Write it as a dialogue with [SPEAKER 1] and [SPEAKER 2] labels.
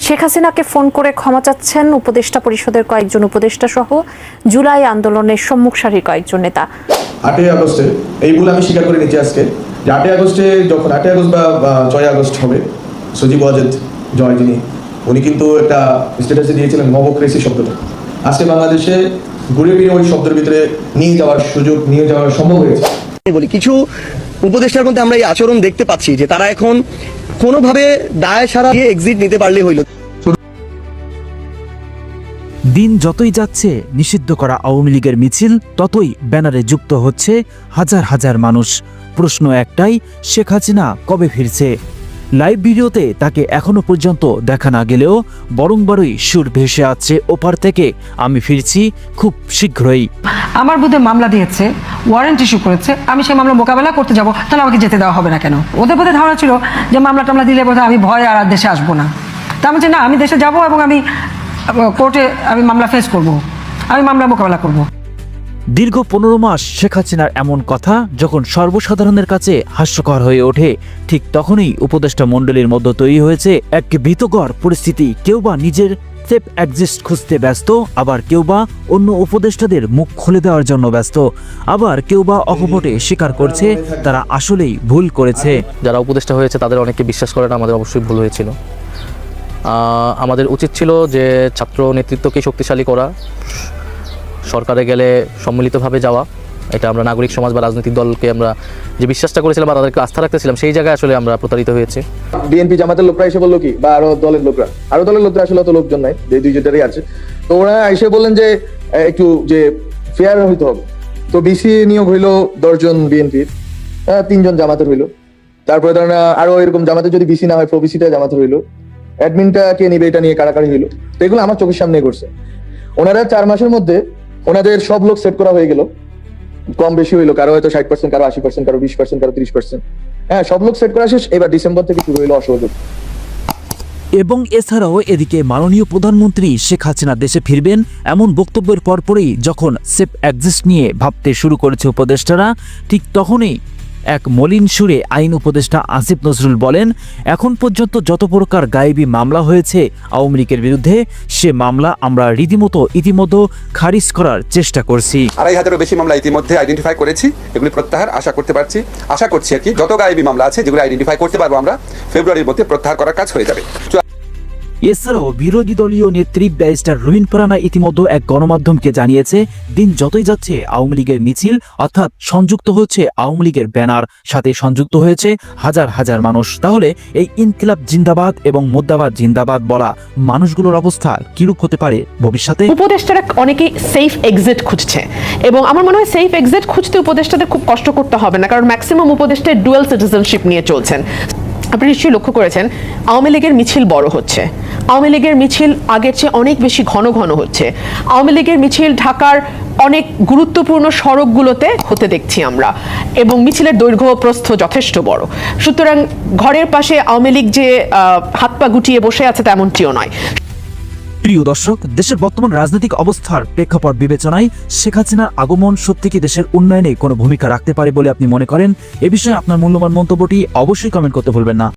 [SPEAKER 1] শেখ হাসিনাকে ফোন করে ক্ষমা চাচ্ছেন উপদেষ্টা পরিষদের কয়েকজন উপদেষ্টা সহ জুলাই আন্দোলনের সম্মুখ সারির কয়েকজন নেতা।
[SPEAKER 2] 8ই আগস্টে এই ভুল আমি স্বীকার করে নিচ্ছি আজকে যে 8ই আগস্টে যখন 8ই আগস্ট বা 6ই আগস্ট হবে, সজীব ওয়াজেদ জয় যিনি উনি কিন্তু একটা স্ট্যাটাসে দিয়েছিলেন মমোক্রেসি শব্দটা। আজকে বাংলাদেশে ঘুরে ফিরে ওই শব্দের ভিতরে নিয়ে যাওয়ার সুযোগ, নিয়ে যাওয়ার সম্ভব হয়েছে।
[SPEAKER 3] বলি কিছু উপদেষ্টার মধ্যে আমরা এই আচরণ দেখতে পাচ্ছি যে তারা এখন কোনোভাবে দায় সারা দিয়ে এক্সিট নিতে পারলে হইল।
[SPEAKER 4] দিন যতই যাচ্ছে নিষিদ্ধ করা আওয়ামী লীগের মিছিল ততই ব্যানারে যুক্ত হচ্ছে হাজার হাজার মানুষ। প্রশ্ন একটাই, শেখ হাসিনা কবে ফিরছে? লাইভ ভিডিওতে তাকে এখনো পর্যন্ত দেখা না গেলেও বরংবারই সুর ভেসে আসছে ওপার থেকে, আমি ফিরছি খুব শীঘ্রই।
[SPEAKER 5] আমার বিরুদ্ধে মামলা দিয়েছে, ওয়ারেন্ট ইস্যু করেছে, আমি সেই মামলা মোকাবেলা করতে যাব, তাহলে আমাকে যেতে দেওয়া হবে না কেন? ওদের বোধহয় ধারণা ছিল যে মামলা টামলা দিলে বোধহয় আমি ভয় আর দেশে আসবো না। তা আমি না, আমি দেশে যাব এবং আমি কোর্টে আমি মামলা ফেস করব, আমি মামলা মোকাবেলা করব।
[SPEAKER 4] দীর্ঘ 15 মাস শেখ হাসিনার এমন কথা যখন সর্বসাধারণের কাছে হাস্যকর হয়ে ওঠে, ঠিক তখনই উপদেষ্টা মণ্ডলীর মধ্যে তৈরি হয়েছে এক ভীতকর পরিস্থিতি। কেউ বা নিজের সেফ এক্সিস্ট খুঁজতে ব্যস্ত, আবার কেউ বা অন্য উপদেষ্টাদের মুখ খুলে দেওয়ার জন্য ব্যস্ত, আবার কেউ বা অকপটে স্বীকার করছে তারা আসলেই ভুল করেছে।
[SPEAKER 6] যারা উপদেষ্টা হয়েছে তাদের অনেকে বিশ্বাস করেন আমাদের অবশ্যই ভুল হয়েছিল। আমাদের উচিত ছিল যে ছাত্র নেতৃত্বকে শক্তিশালী করা, সরকারে গেলে সম্মিলিতভাবে যাওয়া। এটা আমরা নাগরিক সমাজ বা রাজনৈতিক দলকে আমরা যে বিশ্বাসটা করেছিলাম বা তাদেরকে আস্থা রাখতেছিলাম, সেই জায়গায় আসলে আমরা প্রতারিত হয়েছি।
[SPEAKER 2] বিএনপি জামাতের লোকরা এসে বললো কি, বা আরো দলের লোকরা আসলে অত লোকজন নাই, যে দুইজনেরই আছে, তো ওরা এসে বললেন যে একটু যে ফেয়ার হইতে হবে। তো বিসি নিয়োগ হইলো 10 জন বিএনপির, 3 জন জামাতের হইলো। তারপরে ধরেন আরো এরকম জামাতের যদি বিসি না হয় প্রবিসিটা জামাতের হইলো, অ্যাডমিনটা কে নিবে এটা নিয়ে কারাকারি হইলো। তো এগুলো আমার চোখের সামনে করছে। ওনারা 4 মাসের মধ্যে ওনাদের সব লোক সেট করা হয়ে গেল, কম বেশি হইলো, কারো হয়তো 60%, কারো 80%, কারো 20%, কারো 30%। হ্যাঁ, সব লোক সেট করা শেষ। এবার ডিসেম্বর থেকে শুরু হইলো অসহযোগ।
[SPEAKER 4] এবং এছাড়াও এদিকে মাননীয় প্রধানমন্ত্রী শেখ হাসিনা দেশে ফিরবেন এমন বক্তব্যের পরপরই যখন সেফ এক্সিস্ট নিয়ে ভাবতে শুরু করেছে উপদেষ্টারা, ঠিক তখনই এক মলিন সুরে আইন উপদেষ্টা আসিফ নজরুল বলেন, এখন পর্যন্ত যত প্রকার গায়েবী মামলা হয়েছে আওয়ামী লীগের বিরুদ্ধে, সে মামলা আমরা ইতিমধ্যে খারিজ করার চেষ্টা করছি।
[SPEAKER 7] 2500-এরও বেশি মামলা ইতিমধ্যে আইডেন্টিফাই করেছি, এগুলি প্রত্যাহার আশা করছি আর কি। যত গায়েবী মামলা আছে যেগুলো আইডেন্টিফাই করতে পারবো আমরা, ফেব্রুয়ারির মধ্যে প্রত্যাহার করার কাজ হয়ে যাবে।
[SPEAKER 4] এছাড়াও বিরোধী দলীয় নেত্রী ব্যারিস্টার রুহিন ফারহানা ইতিমধ্যে এক গণমাধ্যমকে জানিয়েছে, দিন যতই যাচ্ছে আওয়ামী লীগের মিছিল অর্থাৎ সংযুক্ত হচ্ছে আওয়ামী লীগের ব্যানার, সাথে সংযুক্ত হয়েছে হাজার হাজার মানুষ। তাহলে এই ইনকিলাব জিন্দাবাদ এবং মুর্দাবাদ জিন্দাবাদ বলা মানুষগুলোর অবস্থা কিরূপ হতে পারে ভবিষ্যতে?
[SPEAKER 8] উপদেষ্টারা অনেকেই সেফ এক্সিট খুঁজছে এবং আমার মনে হয় সেফ এক্সিট খুঁজতে উপদেষ্টাদের খুব কষ্ট করতে হবে না, কারণ ম্যাক্সিমাম উপদেষ্টা ডুয়াল সিটিজেনশিপ নিয়ে চলছেন। আপনি নিশ্চয়ই লক্ষ্য করেছেন আওয়ামী লীগের মিছিল বড় হচ্ছে, আওয়ামী লীগের মিছিল আগের চেয়ে অনেক বেশি ঘন ঘন হচ্ছে। আওয়ামী লীগের মিছিল ঢাকার অনেক গুরুত্বপূর্ণ সড়কগুলোতে হতে দেখছি আমরা, এবং মিছিলের দৈর্ঘ্য প্রস্থ যথেষ্ট বড়। সুতরাং ঘরের পাশে আওয়ামী লীগ যে হাত পা গুটিয়ে বসে আছে তেমনটিও নয়।
[SPEAKER 4] প্রিয় দর্শক, দেশের বর্তমান রাজনৈতিক অবস্থার প্রেক্ষাপট বিবেচনায় শেখ হাসিনার আগমন সত্যি কি দেশের উন্নয়নে কোনো ভূমিকা রাখতে পারে বলে আপনি মনে করেন? এ বিষয়ে আপনার মূল্যবান মন্তব্যটি অবশ্যই কমেন্ট করতে ভুলবেন না।